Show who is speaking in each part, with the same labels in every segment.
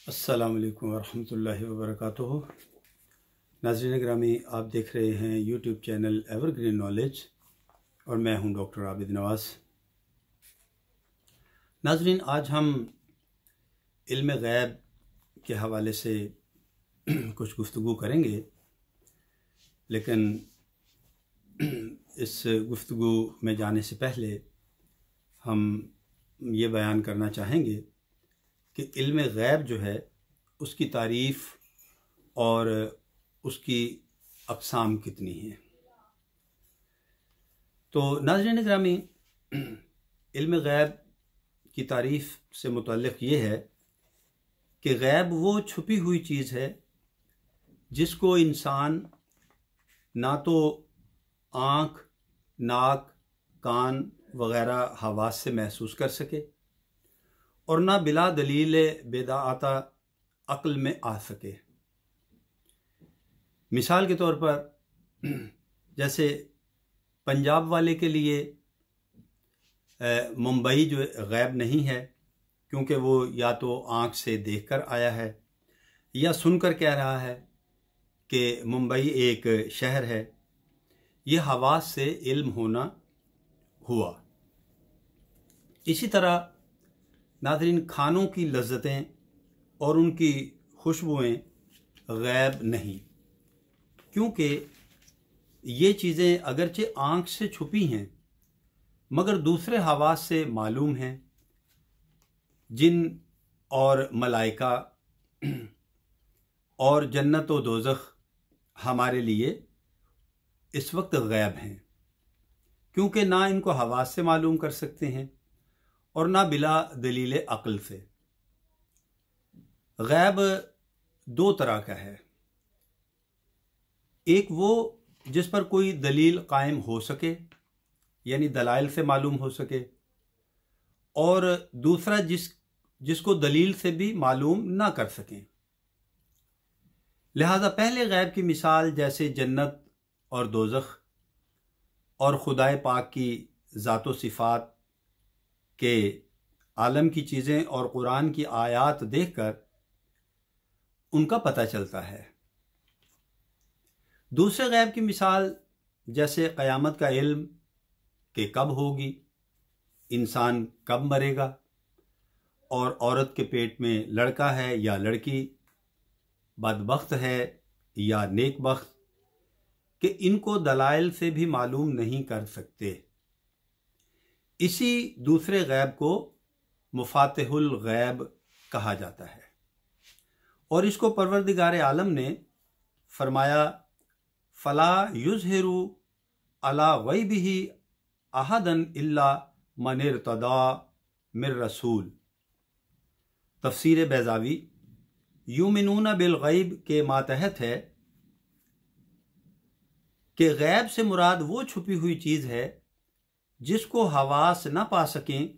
Speaker 1: अस्सलाम वालेकुम वरहमतुल्लाहि वबरकातुहू। नाज़रीन ग्रामी, आप देख रहे हैं यूट्यूब चैनल एवरग्रीन नॉलेज और मैं हूं डॉक्टर आबिद नवाज़। नाज़रीन, आज हम इल्म गैब के हवाले से कुछ गुफ्तगू करेंगे, लेकिन इस गुफ्तगू में जाने से पहले हम ये बयान करना चाहेंगे कि इल्म गैब जो है उसकी तारीफ़ और उसकी अक़साम कितनी हैं। तो नाज़रीन ग्रामी, इल्म गैब की तारीफ़ से मुतल्लिक़ ये है कि गैब वो छुपी हुई चीज़ है जिसको इंसान ना तो आँख, नाक, कान वग़ैरह हवास से महसूस कर सके और ना बिला दलील बेदाअता अक्ल में आ सके। मिसाल के तौर पर जैसे पंजाब वाले के लिए मुंबई जो गैब नहीं है, क्योंकि वो या तो आँख से देखकर आया है या सुनकर कह रहा है कि मुंबई एक शहर है। ये हवास से इल्म होना हुआ। इसी तरह नाज़रीन, खानों की लज़्ज़तें और उनकी खुशबुएँ गैब नहीं, क्योंकि ये चीज़ें अगरचे आँख से छुपी हैं मगर दूसरे हवास से मालूम हैं। जिन और मलाइका और जन्नत व दोज़ख हमारे लिए इस वक्त गैब हैं, क्योंकि ना इनको हवास से मालूम कर सकते हैं और ना बिला दलील अक्ल से। गैब दो तरह का है, एक वो जिस पर कोई दलील कायम हो सके, यानी दलाइल से मालूम हो सके, और दूसरा जिसको दलील से भी मालूम ना कर सकें। लिहाजा पहले गैब की मिसाल जैसे जन्नत और दोज़ख और खुदाए पाक की ज़ातो सिफ़ात के आलम की चीज़ें और कुरान की आयात देखकर उनका पता चलता है। दूसरे गैब की मिसाल जैसे क़यामत का इल्म कि कब होगी, इंसान कब मरेगा और औरत के पेट में लड़का है या लड़की, बदबख्त है या नेकबख्त, कि इनको दलाइल से भी मालूम नहीं कर सकते। इसी दूसरे गैब को मुफातिहुल गैब कहा जाता है और इसको परवरदिगार आलम ने फरमाया, फला युज़हिरु अला गैबिही अहदन इल्ला मन इर्तदा मिर रसूल। तफसीर बैज़ावी युमिनून बिल गैब के मातहत है कि गैब से मुराद वो छुपी हुई चीज़ है जिसको हवास ना पा सकें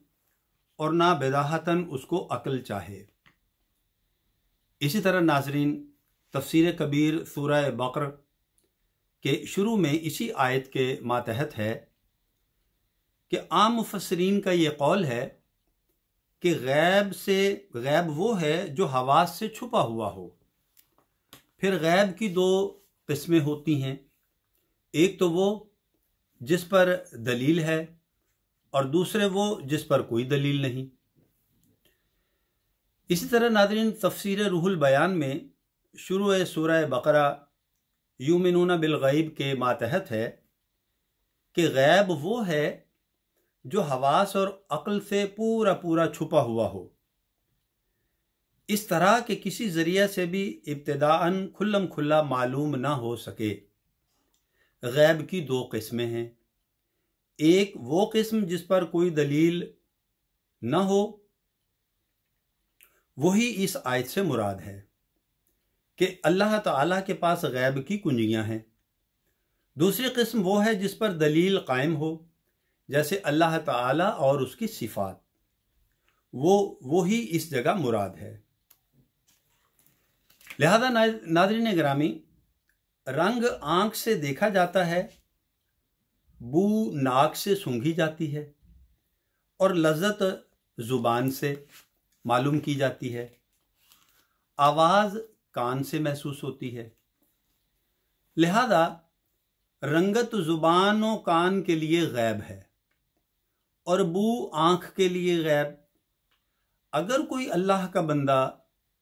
Speaker 1: और ना बेदाहतन उसको अक्ल चाहे। इसी तरह नाजरीन, तफसीर कबीर सूरह बकर के शुरू में इसी आयत के मातहत है कि आम मुफस्सिरीन का ये कौल है कि गैब वो है जो हवास से छुपा हुआ हो। फिर गैब की दो किस्में होती हैं, एक तो वो जिस पर दलील है और दूसरे वो जिस पर कोई दलील नहीं। इसी तरह नाज़रीन, तफसीर रूहुल बयान में शुरू सूरह बकरा युमिनून बिल गैब के मातहत है कि गैब वो है जो हवास और अक्ल से पूरा पूरा छुपा हुआ हो, इस तरह के किसी ज़रिया से भी इब्तिदाअन खुल्लम खुल्ला मालूम ना हो सके। गैब की दो किस्में हैं, एक वो किस्म जिस पर कोई दलील न हो, वही इस आयत से मुराद है कि अल्लाह ताला के पास गैब की कुंजियां हैं। दूसरी किस्म वो है जिस पर दलील कायम हो, जैसे अल्लाह ताला और उसकी सिफात, वो ही इस जगह मुराद है। लिहाजा नाज़रीन ग्रामी, रंग आंख से देखा जाता है, बू नाक से सूंघी जाती है और लज्जत ज़ुबान से मालूम की जाती है। आवाज़ कान से महसूस होती है, लिहाजा रंगत ज़ुबान व कान के लिए गैब है और बू आँख के लिए गैब। अगर कोई अल्लाह का बंदा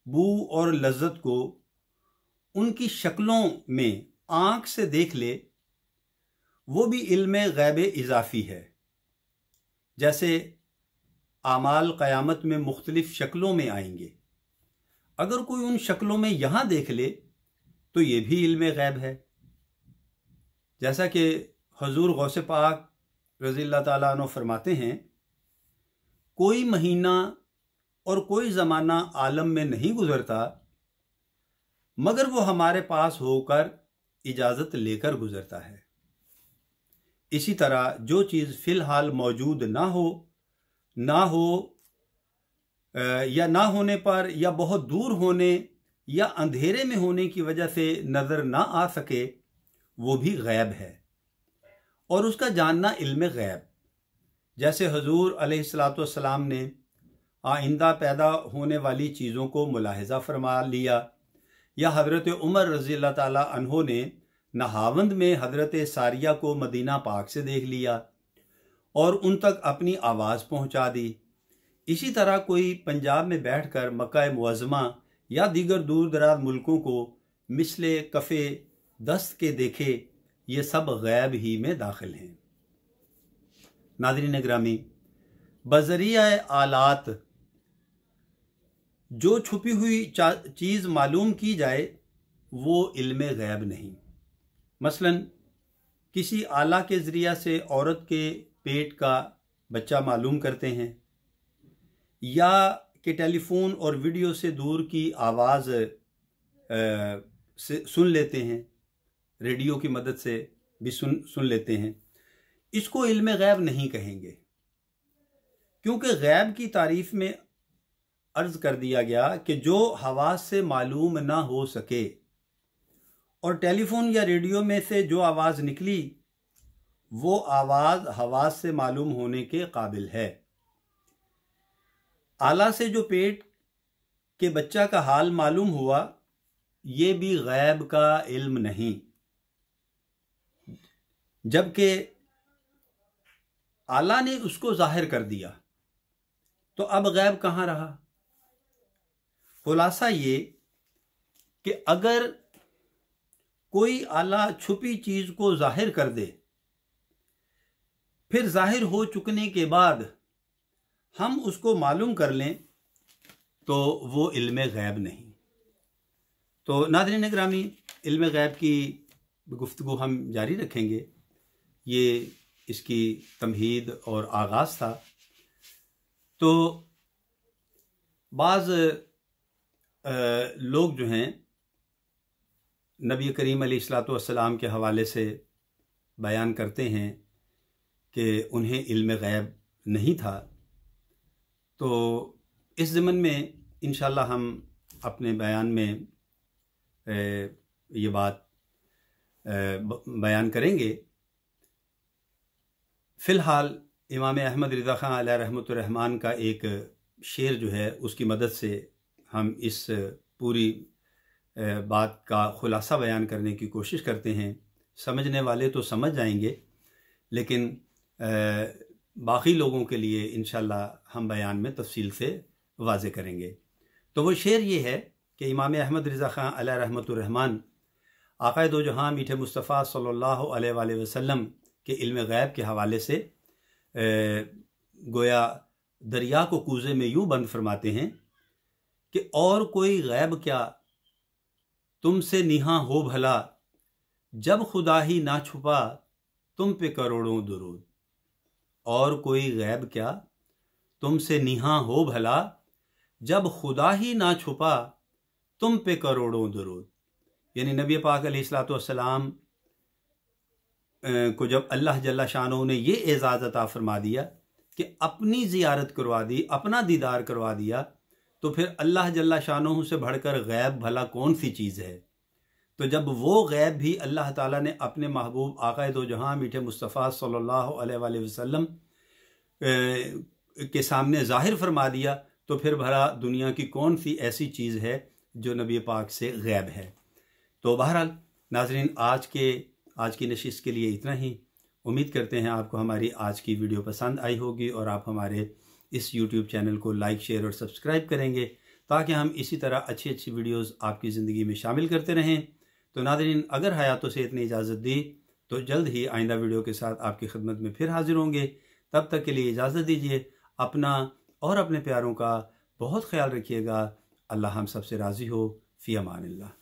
Speaker 1: बू और लज्जत को उनकी शक्लों में आँख से देख ले, वो भी इल्म गैब इजाफ़ी है। जैसे आमाल क़यामत में मुख्तलिफ शक्लों में आएंगे, अगर कोई उन शक्लों में यहाँ देख ले तो ये भी इल्म गैब है। जैसा कि हजूर गौसे पाक रज़ियल्लाहु ताला अन्हु फरमाते हैं, कोई महीना और कोई ज़माना आलम में नहीं गुज़रता मगर वो हमारे पास होकर इजाज़त लेकर गुज़रता है। इसी तरह जो चीज़ फ़िलहाल मौजूद ना हो या ना होने पर या बहुत दूर होने या अंधेरे में होने की वजह से नज़र ना आ सके, वो भी गैब है और उसका जानना इल्म गैब। जैसे हुज़ूर अलैहिस्सलातु वस्सलाम ने आइंदा पैदा होने वाली चीज़ों को मुलाहिज़ा फरमा लिया, या हज़रत उमर रज़ियल्लाहु ताला अन्हो ने नहावंद में हज़रत सारिया को मदीना पाक से देख लिया और उन तक अपनी आवाज़ पहुंचा दी। इसी तरह कोई पंजाब में बैठकर मक्का मुअज़्ज़मा या दीगर दूर दराज मुल्कों को मिसले कफ़े दस्त के देखे, ये सब गैब ही में दाखिल हैं। नाज़रीन ग्रामी, बज़रिया आलात जो छुपी हुई चीज़ मालूम की जाए वो इल्म गैब नहीं। मसलन किसी आला के ज़रिया से औरत के पेट का बच्चा मालूम करते हैं, या कि टेलीफोन और वीडियो से दूर की आवाज़ से सुन लेते हैं, रेडियो की मदद से भी सुन लेते हैं, इसको इल्म गैब नहीं कहेंगे, क्योंकि गैब की तारीफ़ में अर्ज़ कर दिया गया कि जो हवास से मालूम ना हो सके, और टेलीफोन या रेडियो में से जो आवाज़ निकली वो आवाज़ हवास से मालूम होने के काबिल है। आला से जो पेट के बच्चा का हाल मालूम हुआ, ये भी गैब का इल्म नहीं, जबकि आला ने उसको जाहिर कर दिया, तो अब गैब कहाँ रहा। खुलासा ये कि अगर कोई आला छुपी चीज को जाहिर कर दे, फिर जाहिर हो चुकने के बाद हम उसको मालूम कर लें, तो वो इल्म गैब नहीं। तो नाज़रीन ग्रामी, इल्म गैब की गुफ्तगू हम जारी रखेंगे। ये इसकी तमहीद और आगाज़ था। तो बाज़ लोग जो हैं नबी करीम अलैहिस्सलातु वस्सलाम के हवाले से बयान करते हैं कि उन्हें इल्म गैब नहीं था। तो इस ज़मन में इंशाअल्लाह हम अपने बयान में ये बात बयान करेंगे। फ़िलहाल इमाम अहमद रिज़ा ख़ान अलैहि रहमतुर रहमान का एक शेर जो है, उसकी मदद से हम इस पूरी बात का खुलासा बयान करने की कोशिश करते हैं। समझने वाले तो समझ जाएंगे, लेकिन बाकी लोगों के लिए इंशाअल्लाह हम बयान में तफसील से वाज़े करेंगे। तो वो शेर ये है कि इमाम अहमद रिज़ा ख़ान अलैहि रहमतुर रहमान आक़ाए दो जहां मीठे मुस्तफ़ा सल्लल्लाहु अलैहि वसल्लम के इल्म गैब के हवाले से गोया दरिया को कूज़े में यूँ बंद फरमाते हैं कि और कोई गैब क्या तुमसे निहा हो भला, जब खुदा ही ना छुपा तुम पे करोड़ों दुरूद। और कोई गैब क्या तुमसे निहा हो भला, जब खुदा ही ना छुपा तुम पे करोड़ों दुरूद। यानी नबी पाक अलैहिस्सलातु वस्सलाम को जब अल्लाह जल्ला शानहू ने ये एजाज़ अता फरमा दिया कि अपनी ज़ियारत करवा दी, अपना दीदार करवा दिया, तो फिर अल्लाह जल्ला शानहू से बढ़कर गैब भला कौन सी चीज़ है। तो जब वो गैब भी अल्लाह ताला ने अपने महबूब आक़ाए दो जहां मीठे मुस्तफ़ा सल्लल्लाहु अलैहि वसल्लम के सामने ज़ाहिर फरमा दिया, तो फिर भला दुनिया की कौन सी ऐसी चीज़ है जो नबी पाक से गैब है। तो बहरहाल नाज़रीन, आज की नशिस्त के लिए इतना ही। उम्मीद करते हैं आपको हमारी आज की वीडियो पसंद आई होगी और आप हमारे इस YouTube चैनल को लाइक, शेयर और सब्सक्राइब करेंगे ताकि हम इसी तरह अच्छी अच्छी वीडियोस आपकी ज़िंदगी में शामिल करते रहें। तो नाज़रीन, अगर हयात सेहत ने इजाज़त दी तो जल्द ही आइंदा वीडियो के साथ आपकी खिदमत में फिर हाजिर होंगे। तब तक के लिए इजाज़त दीजिए। अपना और अपने प्यारों का बहुत ख्याल रखिएगा। अल्लाह हम सब से राज़ी हो। फ़ी अमानिल्लाह।